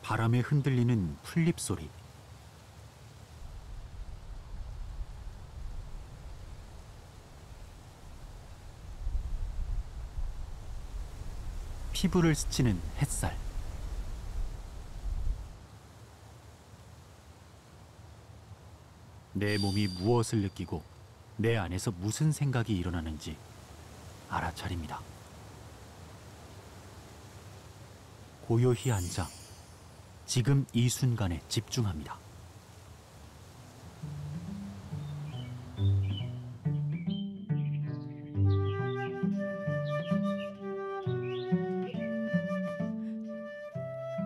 바람에 흔들리는 풀잎 소리. 피부를 스치는 햇살. 내 몸이 무엇을 느끼고 내 안에서 무슨 생각이 일어나는지 알아차립니다. 고요히 앉아 지금 이 순간에 집중합니다.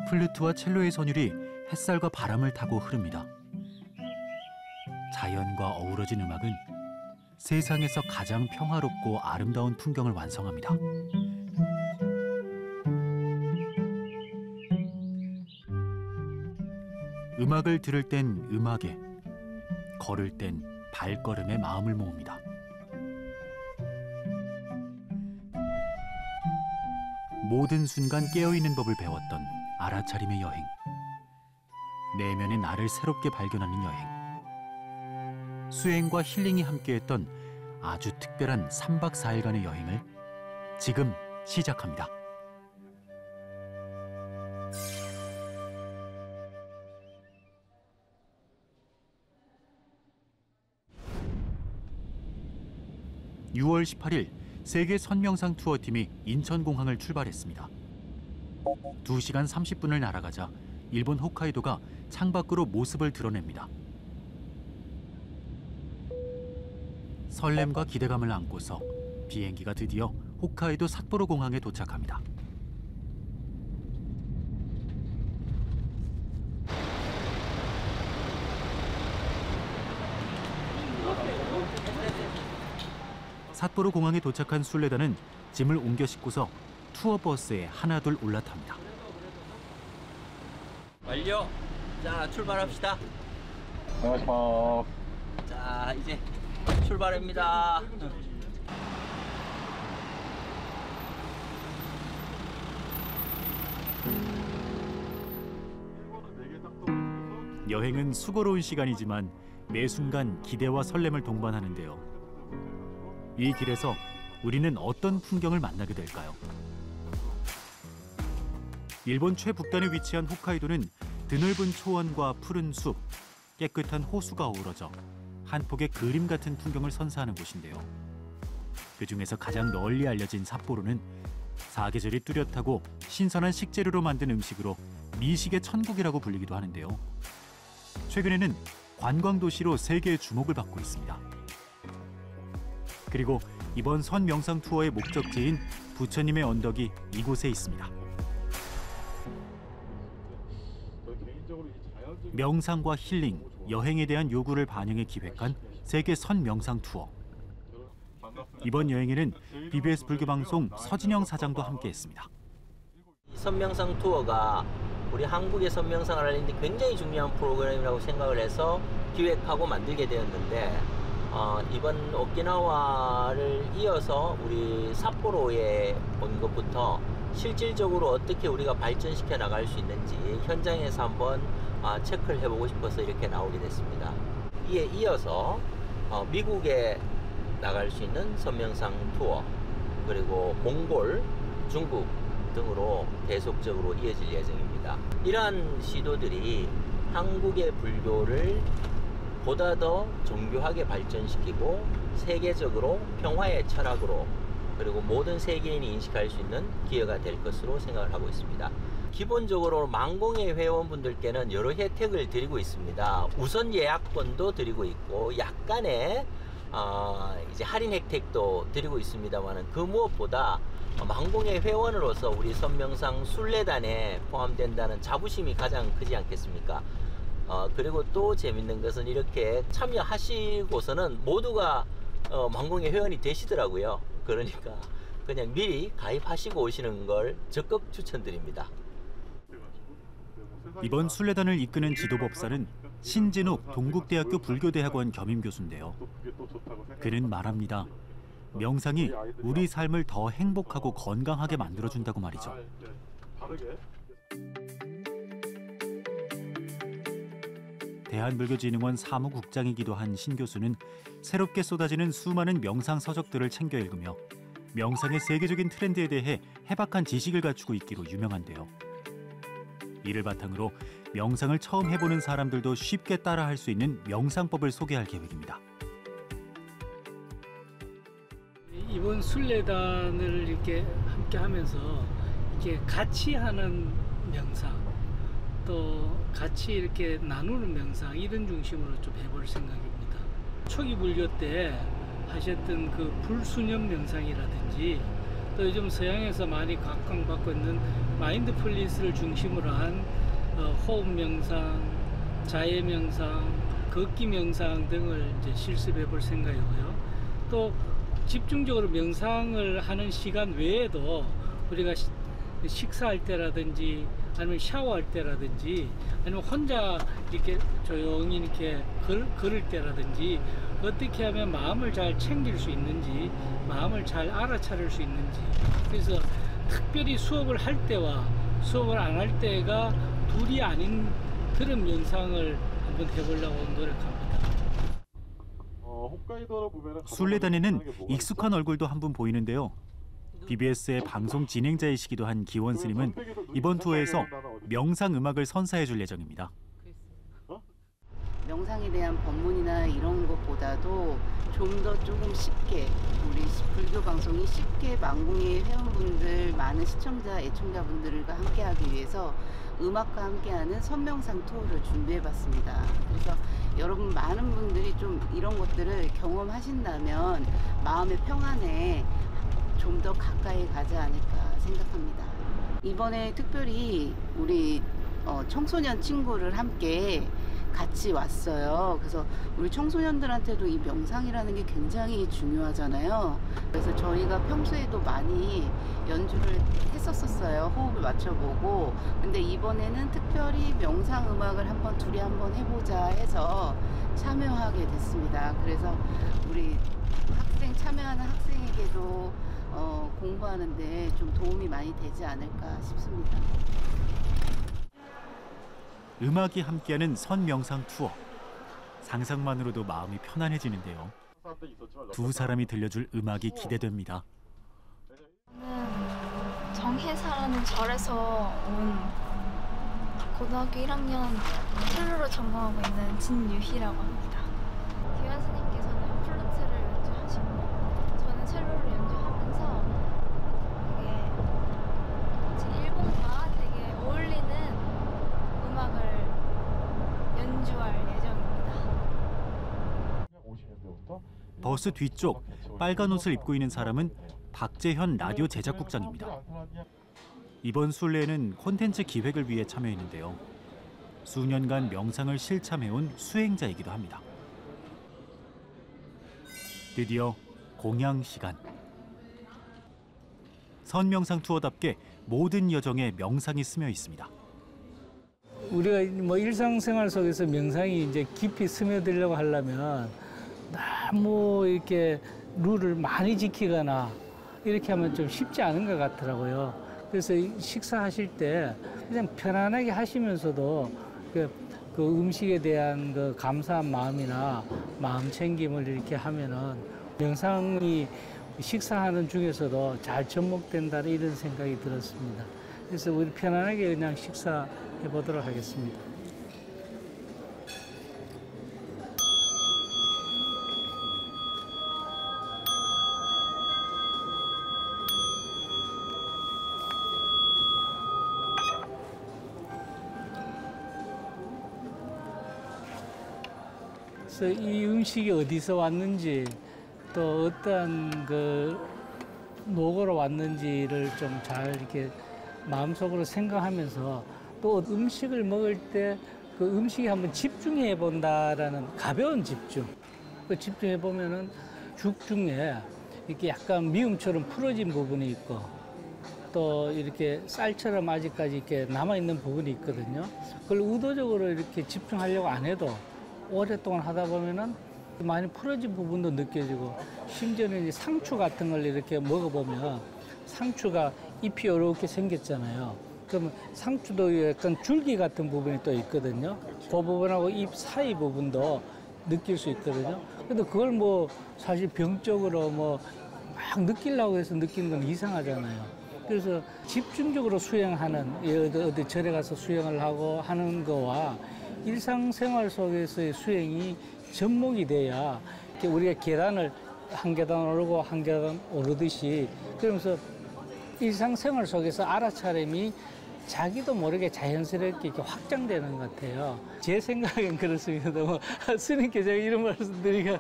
플루트와 첼로의 선율이 햇살과 바람을 타고 흐릅니다. 자연과 어우러진 음악은 세상에서 가장 평화롭고 아름다운 풍경을 완성합니다. 음악을 들을 땐 음악에, 걸을 땐 발걸음에 마음을 모읍니다. 모든 순간 깨어있는 법을 배웠던 알아차림의 여행. 내면의 나를 새롭게 발견하는 여행. 수행과 힐링이 함께했던 아주 특별한 3박 4일간의 여행을 지금 시작합니다. (6월 18일) 세계 선명상 투어팀이 인천공항을 출발했습니다. 2시간 30분을 날아가자 일본 홋카이도가 창밖으로 모습을 드러냅니다. 설렘과 기대감을 안고서 비행기가 드디어 홋카이도 삿포로 공항에 도착합니다. 삿포로 공항에 도착한 순례단은 짐을 옮겨 싣고서 투어버스에 하나둘 올라탑니다. 완료! 자, 출발합시다. 안녕하십니까. 자, 이제 출발합니다. 여행은 수고로운 시간이지만 매 순간 기대와 설렘을 동반하는데요. 이 길에서 우리는 어떤 풍경을 만나게 될까요? 일본 최북단에 위치한 홋카이도는 드넓은 초원과 푸른 숲, 깨끗한 호수가 어우러져 한 폭의 그림 같은 풍경을 선사하는 곳인데요. 그중에서 가장 널리 알려진 삿포로는 사계절이 뚜렷하고 신선한 식재료로 만든 음식으로 미식의 천국이라고 불리기도 하는데요. 최근에는 관광도시로 세계의 주목을 받고 있습니다. 그리고 이번 선명상 투어의 목적지인 부처님의 언덕이 이곳에 있습니다. 명상과 힐링, 여행에 대한 요구를 반영해 기획한 세계 선명상 투어. 이번 여행에는 BBS 불교방송 서진영 사장도 함께했습니다. 선명상 투어가 우리 한국의 선명상을 알리는 데 굉장히 중요한 프로그램이라고 생각을 해서 기획하고 만들게 되었는데 이번 오키나와를 이어서 우리 삿포로에 온 것부터 실질적으로 어떻게 우리가 발전시켜 나갈 수 있는지 현장에서 한번 체크를 해보고 싶어서 이렇게 나오게 됐습니다. 이에 이어서 미국에 나갈 수 있는 선명상 투어, 그리고 몽골, 중국 등으로 계속적으로 이어질 예정입니다. 이러한 시도들이 한국의 불교를 보다 더 정교하게 발전시키고 세계적으로 평화의 철학으로, 그리고 모든 세계인이 인식할 수 있는 기회가 될 것으로 생각을 하고 있습니다. 기본적으로 망공회 회원분들께는 여러 혜택을 드리고 있습니다. 우선 예약권도 드리고 있고 약간의 이제 할인 혜택도 드리고 있습니다만, 그 무엇보다 망공회 회원으로서 우리 선명상 순례단에 포함된다는 자부심이 가장 크지 않겠습니까? 그리고 또 재밌는 것은 이렇게 참여하시고서는 모두가 망공회 회원이 되시더라고요. 그러니까 그냥 미리 가입하시고 오시는 걸 적극 추천드립니다. 이번 순례단을 이끄는 지도법사는 신진욱 동국대학교 불교대학원 겸임교수인데요. 그는 말합니다. 명상이 우리 삶을 더 행복하고 건강하게 만들어준다고 말이죠. 대한불교진흥원 사무국장이기도 한 신 교수는 새롭게 쏟아지는 수많은 명상 서적들을 챙겨 읽으며 명상의 세계적인 트렌드에 대해 해박한 지식을 갖추고 있기로 유명한데요. 이를 바탕으로 명상을 처음 해보는 사람들도 쉽게 따라할 수 있는 명상법을 소개할 계획입니다. 이번 순례단을 이렇게 함께 하면서 이렇게 같이 하는 명상, 또 같이 이렇게 나누는 명상, 이런 중심으로 좀 해볼 생각입니다. 초기 불교 때 하셨던 그 불수념 명상이라든지, 또 요즘 서양에서 많이 각광받고 있는 마인드풀니스를 중심으로 한 호흡 명상, 자해 명상, 걷기 명상 등을 이제 실습해 볼 생각이고요. 또 집중적으로 명상을 하는 시간 외에도 우리가 식사할 때라든지 아니면 샤워할 때라든지 아니면 혼자 이렇게 조용히 이렇게 걸을 때라든지 어떻게 하면 마음을 잘 챙길 수 있는지, 마음을 잘 알아차릴 수 있는지, 그래서 특별히 수업을 할 때와 수업을 안 할 때가 둘이 아닌 그런 명상을 한번 해보려고 노력합니다. 순례단에는 익숙한 얼굴도 한 분 보이는데요. BBS의 방송 진행자이시기도 한 기원 스님은 이번 투어에서 명상 음악을 선사해 줄 예정입니다. 명상에 대한 법문이나 이런 것보다도 좀 더 조금 쉽게 우리 불교 방송이 쉽게 망궁의 회원분들, 많은 시청자, 애청자분들과 함께하기 위해서 음악과 함께하는 선명상 투어를 준비해봤습니다. 그래서 여러분 많은 분들이 좀 이런 것들을 경험하신다면 마음의 평안에 좀 더 가까이 가지 않을까 생각합니다. 이번에 특별히 우리 청소년 친구를 함께 같이 왔어요. 그래서 우리 청소년들한테도 이 명상이라는 게 굉장히 중요하잖아요. 그래서 저희가 평소에도 많이 연주를 했었어요. 호흡을 맞춰보고. 근데 이번에는 특별히 명상 음악을 둘이 한번 해보자 해서 참여하게 됐습니다. 그래서 우리 참여하는 학생에게도 공부하는데 좀 도움이 많이 되지 않을까 싶습니다. 음악이 함께하는 선명상 투어. 상상만으로도 마음이 편안해지는데요. 두 사람이 들려줄 음악이 기대됩니다. 저는 정혜사라는 절에서 온 고등학교 1학년 첼로로 전공하고 있는 진유희라고 합니다. 기원 스님께서는 플루트를 연주하시고 저는 첼로를 연주하면서 되게 일본과 되게 어울리는 음악을 연주할 예정입니다. 버스 뒤쪽 빨간 옷을 입고 있는 사람은 박재현 라디오 제작국장입니다. 이번 순례에는 콘텐츠 기획을 위해 참여했는데요. 수년간 명상을 실참해온 수행자이기도 합니다. 드디어 공양 시간. 선명상 투어답게 모든 여정에 명상이 스며 있습니다. 우리가 뭐 일상생활 속에서 명상이 이제 깊이 스며들려고 하려면 너무 이렇게 룰을 많이 지키거나 이렇게 하면 좀 쉽지 않은 것 같더라고요. 그래서 식사하실 때 그냥 편안하게 하시면서도 그 음식에 대한 그 감사한 마음이나 마음 챙김을 이렇게 하면은 명상이 식사하는 중에서도 잘 접목된다는 이런 생각이 들었습니다. 그래서 우리 편안하게 그냥 식사해 보도록 하겠습니다. 그래서 이 음식이 어디서 왔는지 또 어떠한 그 노고로 왔는지를 좀 잘 이렇게 마음속으로 생각하면서 또 음식을 먹을 때 그 음식에 한번 집중해 본다라는 가벼운 집중. 그 집중해 보면은 죽 중에 이렇게 약간 미음처럼 풀어진 부분이 있고 또 이렇게 쌀처럼 아직까지 이렇게 남아 있는 부분이 있거든요. 그걸 의도적으로 이렇게 집중하려고 안 해도 오랫동안 하다 보면은 많이 풀어진 부분도 느껴지고 심지어는 이제 상추 같은 걸 이렇게 먹어보면 상추가 잎이 이렇게 생겼잖아요. 그러면 상추도 약간 줄기 같은 부분이 또 있거든요. 그 부분하고 잎 사이 부분도 느낄 수 있거든요. 근데 그걸 뭐 사실 병적으로 뭐 막 느끼려고 해서 느끼는 건 이상하잖아요. 그래서 집중적으로 수행하는, 어디 절에 가서 수행을 하고 하는 거와 일상생활 속에서의 수행이 접목이 돼야 이렇게 우리가 계단을 한 계단 오르고 한 계단 오르듯이, 그러면서 일상생활 속에서 알아차림이 자기도 모르게 자연스럽게 이렇게 확장되는 것 같아요. 제 생각엔 그렇습니다. 뭐 스님께 제가 이런 말씀드리기가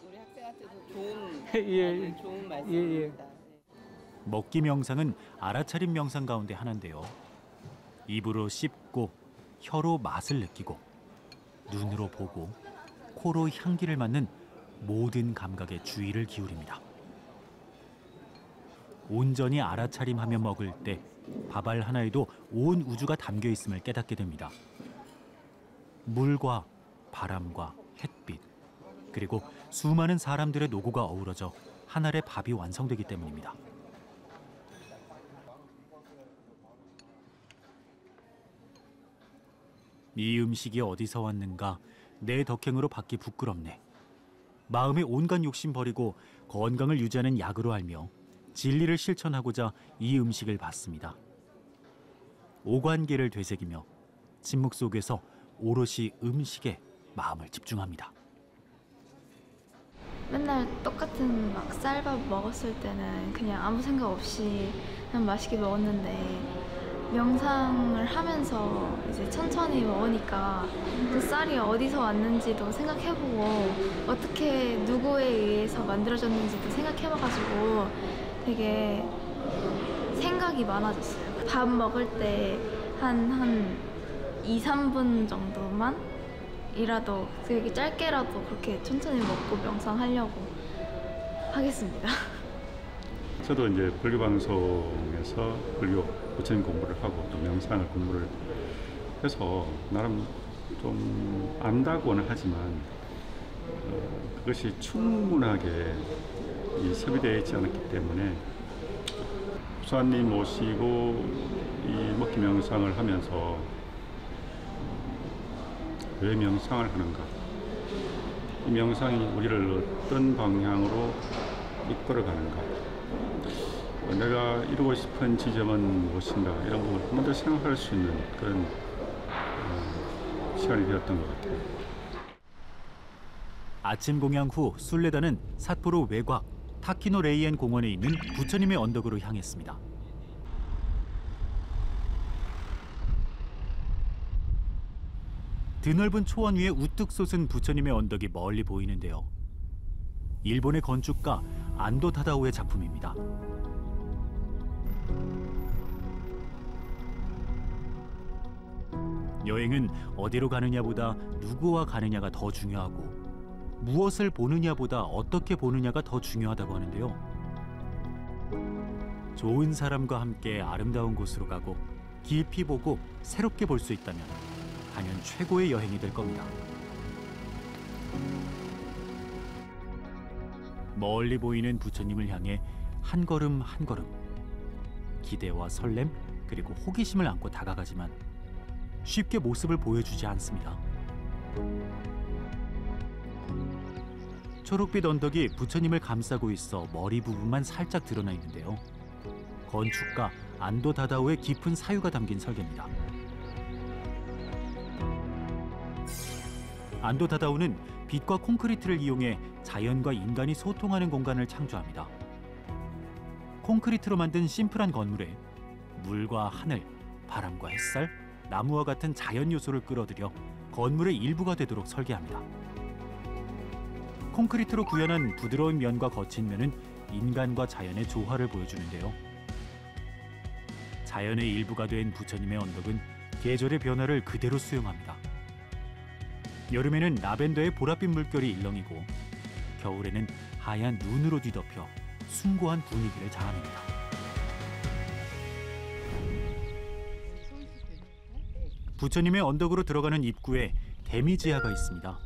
우리 학생한테도 좋은 예, 좋은 예. 말씀입니다. 먹기 명상은 알아차림 명상 가운데 하나인데요. 입으로 씹고 혀로 맛을 느끼고 눈으로 보고 코로 향기를 맡는 모든 감각에 주의를 기울입니다. 온전히 알아차림하며 먹을 때 밥알 하나에도 온 우주가 담겨 있음을 깨닫게 됩니다. 물과 바람과 햇빛, 그리고 수많은 사람들의 노고가 어우러져 한 알의 밥이 완성되기 때문입니다. 이 음식이 어디서 왔는가, 내 덕행으로 받기 부끄럽네. 마음의 온갖 욕심 버리고 건강을 유지하는 약으로 알며 진리를 실천하고자 이 음식을 받습니다. 오관계를 되새기며 침묵 속에서 오롯이 음식에 마음을 집중합니다. 맨날 똑같은 막 쌀밥 먹었을 때는 그냥 아무 생각 없이 그냥 맛있게 먹었는데, 명상을 하면서 이제 천천히 먹으니까 그 쌀이 어디서 왔는지도 생각해보고 어떻게 누구에 의해서 만들어졌는지도 생각해봐가지고 되게 생각이 많아졌어요. 밥 먹을 때 한 2, 3분 정도만 이라도 되게 짧게라도 그렇게 천천히 먹고 명상하려고 하겠습니다. 저도 이제 불교 방송에서 불교 부처님 공부를 하고 또 명상을 공부를 해서 나름 좀 안다고는 하지만 그것이 충분하게 섭외되어 있지 않았기 때문에 부사님 모시고 이 먹기 명상을 하면서 왜 명상을 하는가? 이 명상이 우리를 어떤 방향으로 이끌어가는가? 내가 이루고 싶은 지점은 무엇인가? 이런 부분을 한 번 더 생각할 수 있는 그런 시간이 되었던 것 같아요. 아침 공양 후 순례단은 삿포로 외곽 타키노 레이엔 공원에 있는 부처님의 언덕으로 향했습니다. 드넓은 초원 위에 우뚝 솟은 부처님의 언덕이 멀리 보이는데요. 일본의 건축가 안도 타다오의 작품입니다. 여행은 어디로 가느냐보다 누구와 가느냐가 더 중요하고 무엇을 보느냐보다 어떻게 보느냐가 더 중요하다고 하는데요. 좋은 사람과 함께 아름다운 곳으로 가고 깊이 보고 새롭게 볼 수 있다면 단연 최고의 여행이 될 겁니다. 멀리 보이는 부처님을 향해 한 걸음 한 걸음 기대와 설렘 그리고 호기심을 안고 다가가지만 쉽게 모습을 보여주지 않습니다. 초록빛 언덕이 부처님을 감싸고 있어 머리 부분만 살짝 드러나 있는데요. 건축가 안도 다다오의 깊은 사유가 담긴 설계입니다. 안도 다다오는 빛과 콘크리트를 이용해 자연과 인간이 소통하는 공간을 창조합니다. 콘크리트로 만든 심플한 건물에 물과 하늘, 바람과 햇살, 나무와 같은 자연 요소를 끌어들여 건물의 일부가 되도록 설계합니다. 콘크리트로 구현한 부드러운 면과 거친 면은 인간과 자연의 조화를 보여주는데요. 자연의 일부가 된 부처님의 언덕은 계절의 변화를 그대로 수용합니다. 여름에는 라벤더의 보랏빛 물결이 일렁이고 겨울에는 하얀 눈으로 뒤덮여 숭고한 분위기를 자아냅니다. 부처님의 언덕으로 들어가는 입구에 데미지아가 있습니다.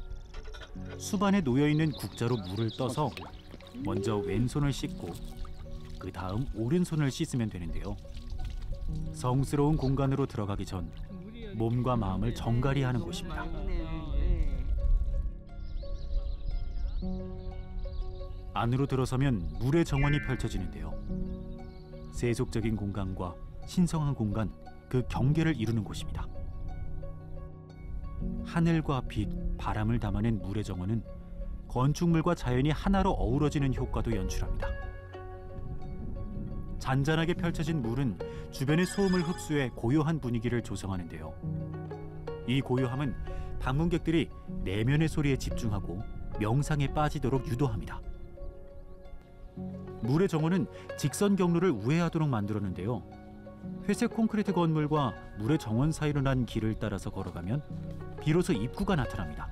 수반에 놓여있는 국자로 물을 떠서 먼저 왼손을 씻고 그 다음 오른손을 씻으면 되는데요. 성스러운 공간으로 들어가기 전 몸과 마음을 정갈이 하는 곳입니다. 안으로 들어서면 물의 정원이 펼쳐지는데요. 세속적인 공간과 신성한 공간, 그 경계를 이루는 곳입니다. 하늘과 빛, 바람을 담아낸 물의 정원은 건축물과 자연이 하나로 어우러지는 효과도 연출합니다. 잔잔하게 펼쳐진 물은 주변의 소음을 흡수해 고요한 분위기를 조성하는데요. 이 고요함은 방문객들이 내면의 소리에 집중하고 명상에 빠지도록 유도합니다. 물의 정원은 직선 경로를 우회하도록 만들었는데요. 회색 콘크리트 건물과 물의 정원 사이로 난 길을 따라서 걸어가면 비로소 입구가 나타납니다.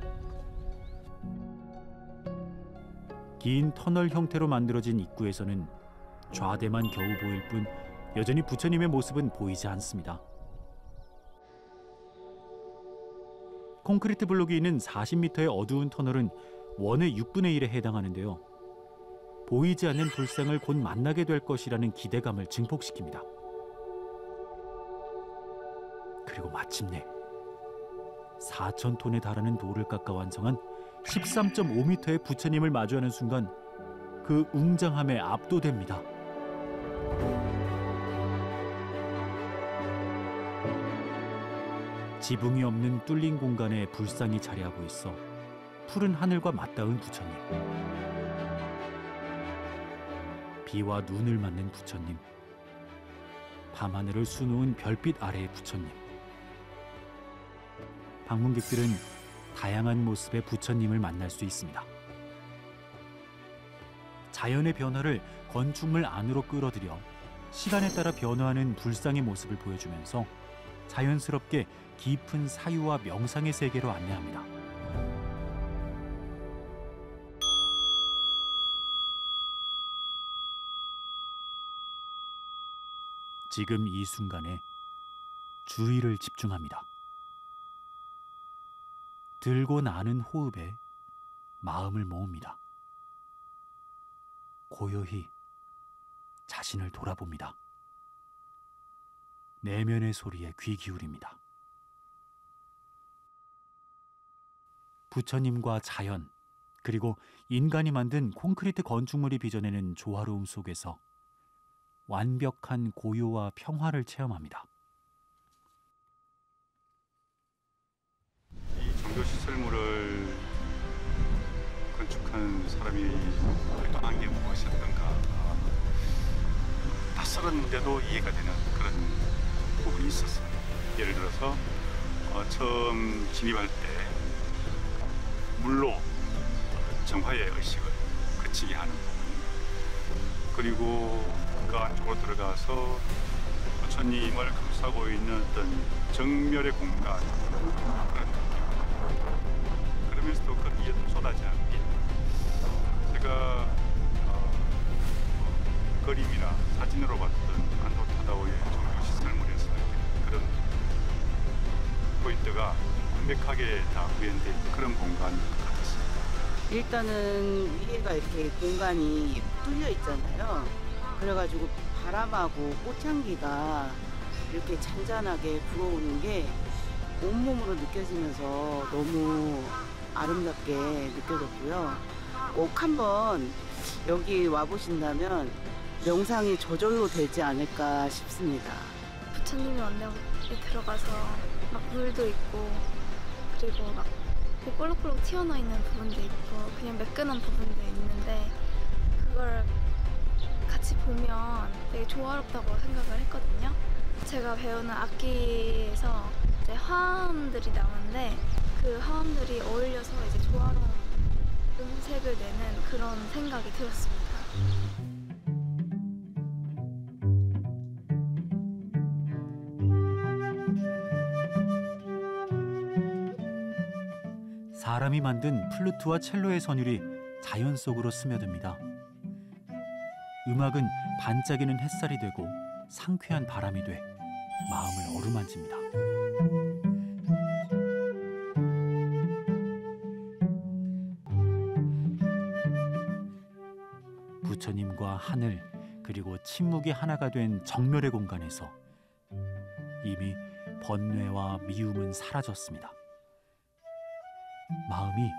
긴 터널 형태로 만들어진 입구에서는 좌대만 겨우 보일 뿐 여전히 부처님의 모습은 보이지 않습니다. 콘크리트 블록이 있는 40m의 어두운 터널은 원의 6분의 1에 해당하는데요. 보이지 않는 불상을 곧 만나게 될 것이라는 기대감을 증폭시킵니다. 그리고 마침내 4,000톤에 달하는 돌을 깎아 완성한 13.5m의 부처님을 마주하는 순간 그 웅장함에 압도됩니다. 지붕이 없는 뚫린 공간에 불상이 자리하고 있어 푸른 하늘과 맞닿은 부처님. 비와 눈을 맞는 부처님. 밤하늘을 수놓은 별빛 아래의 부처님. 방문객들은 다양한 모습의 부처님을 만날 수 있습니다. 자연의 변화를 건축물 안으로 끌어들여 시간에 따라 변화하는 불상의 모습을 보여주면서 자연스럽게 깊은 사유와 명상의 세계로 안내합니다. 지금 이 순간에 주의를 집중합니다. 들고 나는 호흡에 마음을 모읍니다. 고요히 자신을 돌아봅니다. 내면의 소리에 귀 기울입니다. 부처님과 자연, 그리고 인간이 만든 콘크리트 건축물이 빚어내는 조화로움 속에서 완벽한 고요와 평화를 체험합니다. 이 종교시설물을 건축한 사람이 활동한 게 무엇이었던가, 낯설었는데도 이해가 되는 그런 부분이 있었어요. 예를 들어서 처음 진입할 때 물로 정화의 의식을 그치게 하는 부분, 그리고 그 안쪽으로 들어가서 부처님을 감싸고 있는 어떤 정멸의 공간, 그런 느낌. 그러면서도 거기에 쏟아지는 빛. 제가 그림이나 사진으로 봤던 안도 타다오의 종교시설물에서 그런 포인트가 완벽하게 다 구현된 그런 공간인 것 같았어요. 일단은 위에가 이렇게 공간이 뚫려 있잖아요. 그래가지고 바람하고 꽃향기가 이렇게 잔잔하게 불어오는 게 온몸으로 느껴지면서 너무 아름답게 느껴졌고요. 꼭 한번 여기 와보신다면 명상이 저절로 되지 않을까 싶습니다. 부처님이 언덕에 들어가서 막 물도 있고 그리고 막 볼록볼록 튀어나와 있는 부분도 있고 그냥 매끈한 부분도 있는데 그걸 같이 보면 되게 조화롭다고 생각을 했거든요. 제가 배우는 악기에서 이제 화음들이 나오는데 그 화음들이 어울려서 이제 조화로운 음색을 내는 그런 생각이 들었습니다. 사람이 만든 플루트와 첼로의 선율이 자연 속으로 스며듭니다. 음악은 반짝이는 햇살이 되고 상쾌한 바람이 돼 마음을 어루만집니다. 부처님과 하늘, 그리고 침묵이 하나가 된 정멸의 공간에서 이미 번뇌와 미움은 사라졌습니다. 마음이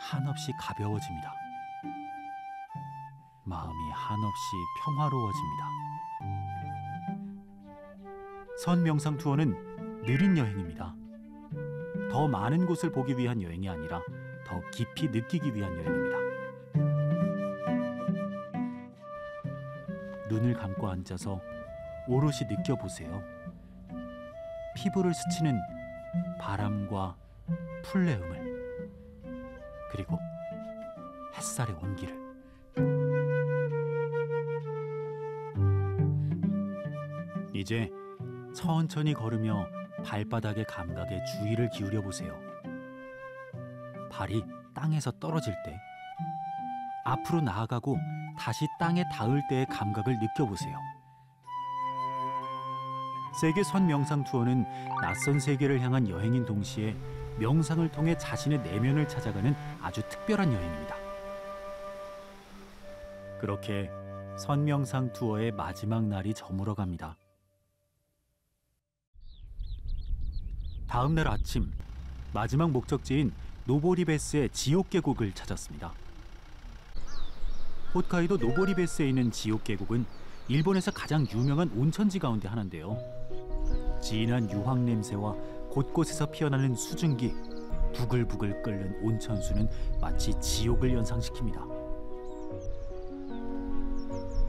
한없이 가벼워집니다. 마음이 한없이 평화로워집니다. 선 명상 투어는 느린 여행입니다. 더 많은 곳을 보기 위한 여행이 아니라 더 깊이 느끼기 위한 여행입니다. 눈을 감고 앉아서 오롯이 느껴보세요. 피부를 스치는 바람과 풀내음을, 그리고 햇살의 온기를. 이제 천천히 걸으며 발바닥의 감각에 주의를 기울여 보세요. 발이 땅에서 떨어질 때, 앞으로 나아가고 다시 땅에 닿을 때의 감각을 느껴보세요. 세계 선 명상 투어는 낯선 세계를 향한 여행인 동시에 명상을 통해 자신의 내면을 찾아가는 아주 특별한 여행입니다. 그렇게 선 명상 투어의 마지막 날이 저물어 갑니다. 다음 날 아침, 마지막 목적지인 노보리베스의 지옥 계곡을 찾았습니다. 홋카이도 노보리베스에 있는 지옥 계곡은 일본에서 가장 유명한 온천지 가운데 하나인데요. 진한 유황 냄새와 곳곳에서 피어나는 수증기, 부글부글 끓는 온천수는 마치 지옥을 연상시킵니다.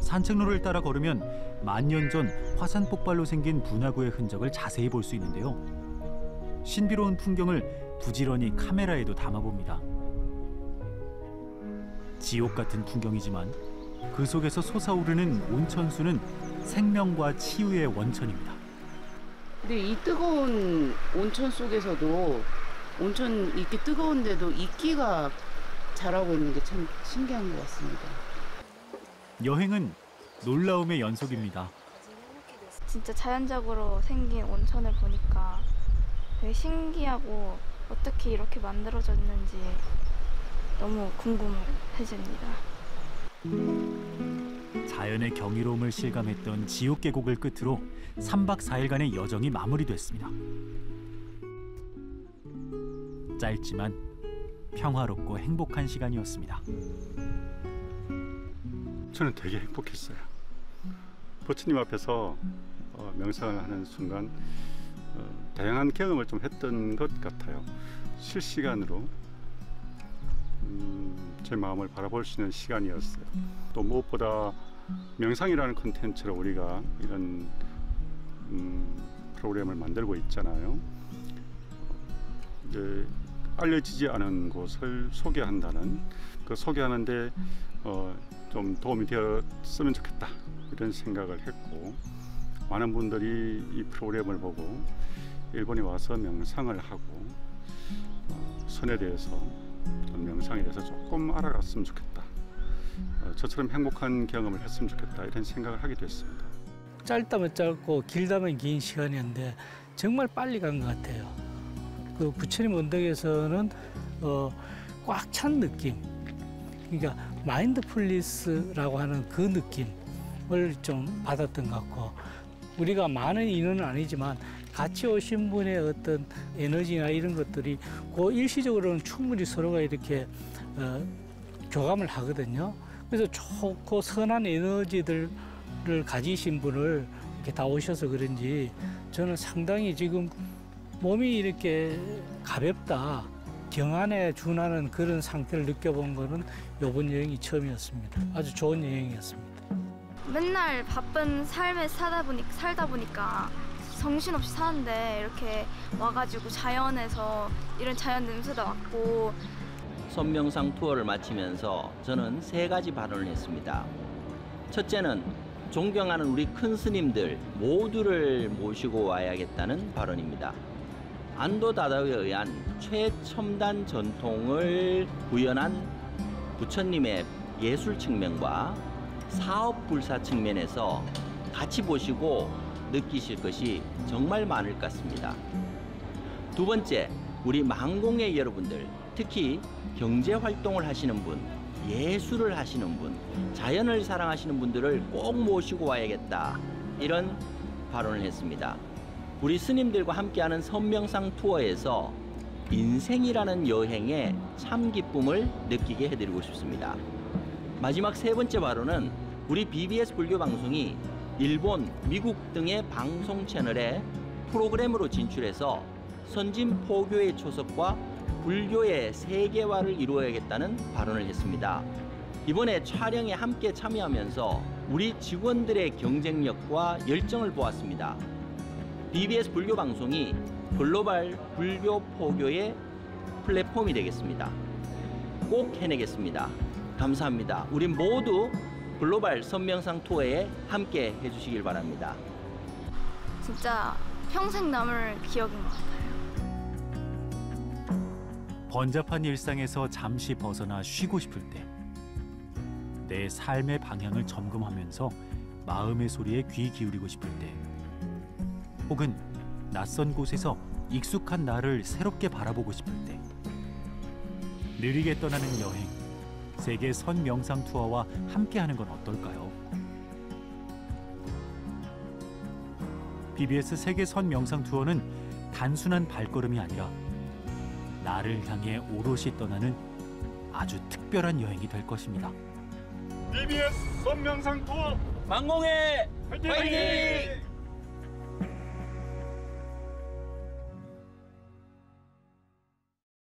산책로를 따라 걸으면 만년 전 화산 폭발로 생긴 분화구의 흔적을 자세히 볼 수 있는데요. 신비로운 풍경을 부지런히 카메라에도 담아봅니다. 지옥 같은 풍경이지만 그 속에서 솟아오르는 온천수는 생명과 치유의 원천입니다. 근데 이 뜨거운 온천 속에서도 온천 이렇게 뜨거운데도 이끼가 자라고 있는 게 참 신기한 것 같습니다. 여행은 놀라움의 연속입니다. 진짜 자연적으로 생긴 온천을 보니까 되게 신기하고 어떻게 이렇게 만들어졌는지 너무 궁금해집니다. 자연의 경이로움을 실감했던 지옥 계곡을 끝으로 3박 4일간의 여정이 마무리됐습니다. 짧지만 평화롭고 행복한 시간이었습니다. 저는 되게 행복했어요. 부처님 앞에서 명상을 하는 순간 다양한 경험을 좀 했던 것 같아요. 실시간으로 제 마음을 바라볼 수 있는 시간이었어요. 또 무엇보다 명상이라는 콘텐츠로 우리가 이런 프로그램을 만들고 있잖아요. 이제 알려지지 않은 곳을 소개한다는, 그 소개하는데 좀 도움이 되었으면 좋겠다, 이런 생각을 했고, 많은 분들이 이 프로그램을 보고 일본에 와서 명상을 하고 선에 대해서, 명상에 대해서 조금 알아갔으면 좋겠다, 저처럼 행복한 경험을 했으면 좋겠다, 이런 생각을 하게 됐습니다. 짧다면 짧고 길다면 긴 시간이었는데 정말 빨리 간 것 같아요. 그 부처님 언덕에서는 꽉 찬 느낌, 그러니까 마인드풀리스라고 하는 그 느낌을 좀 받았던 것 같고, 우리가 많은 인원은 아니지만 같이 오신 분의 어떤 에너지나 이런 것들이 그 일시적으로는 충분히 서로가 이렇게 교감을 하거든요. 그래서 좋고 선한 에너지들을 가지신 분을 이렇게 다 오셔서 그런지 저는 상당히 지금 몸이 이렇게 가볍다, 경안에 준하는 그런 상태를 느껴본 거는 이번 여행이 처음이었습니다. 아주 좋은 여행이었습니다. 맨날 바쁜 삶을 살다 보니까 정신없이 사는데 이렇게 와가지고 자연에서 이런 자연 냄새도 맡고. 선명상 투어를 마치면서 저는 3가지 발언을 했습니다. 첫째는 존경하는 우리 큰 스님들 모두를 모시고 와야겠다는 발언입니다. 안도 다다오에 의한 최첨단 전통을 구현한 부처님의 예술 측면과 사업 불사 측면에서 같이 보시고 느끼실 것이 정말 많을 것 같습니다. 두 번째, 우리 망공의 여러분들, 특히 경제 활동을 하시는 분, 예술을 하시는 분, 자연을 사랑하시는 분들을 꼭 모시고 와야겠다, 이런 발언을 했습니다. 우리 스님들과 함께하는 선명상 투어에서 인생이라는 여행의 참 기쁨을 느끼게 해드리고 싶습니다. 마지막 세 번째 발언은 우리 BBS 불교 방송이 일본, 미국 등의 방송 채널에 프로그램으로 진출해서 선진 포교의 초석과 불교의 세계화를 이루어야겠다는 발언을 했습니다. 이번에 촬영에 함께 참여하면서 우리 직원들의 경쟁력과 열정을 보았습니다. BBS 불교 방송이 글로벌 불교 포교의 플랫폼이 되겠습니다. 꼭 해내겠습니다. 감사합니다. 우리 모두 글로벌 선명상 투어에 함께 해주시길 바랍니다. 진짜 평생 남을 기억인 것 같아요. 번잡한 일상에서 잠시 벗어나 쉬고 싶을 때, 내 삶의 방향을 점검하면서 마음의 소리에 귀 기울이고 싶을 때, 혹은 낯선 곳에서 익숙한 나를 새롭게 바라보고 싶을 때, 느리게 떠나는 여행, 세계 선명상 투어와 함께하는 건 어떨까요? BBS 세계 선명상 투어는 단순한 발걸음이 아니라 나를 향해 오롯이 떠나는 아주 특별한 여행이 될 것입니다. BBS 선명상 투어 망공의 화이팅! 화이팅!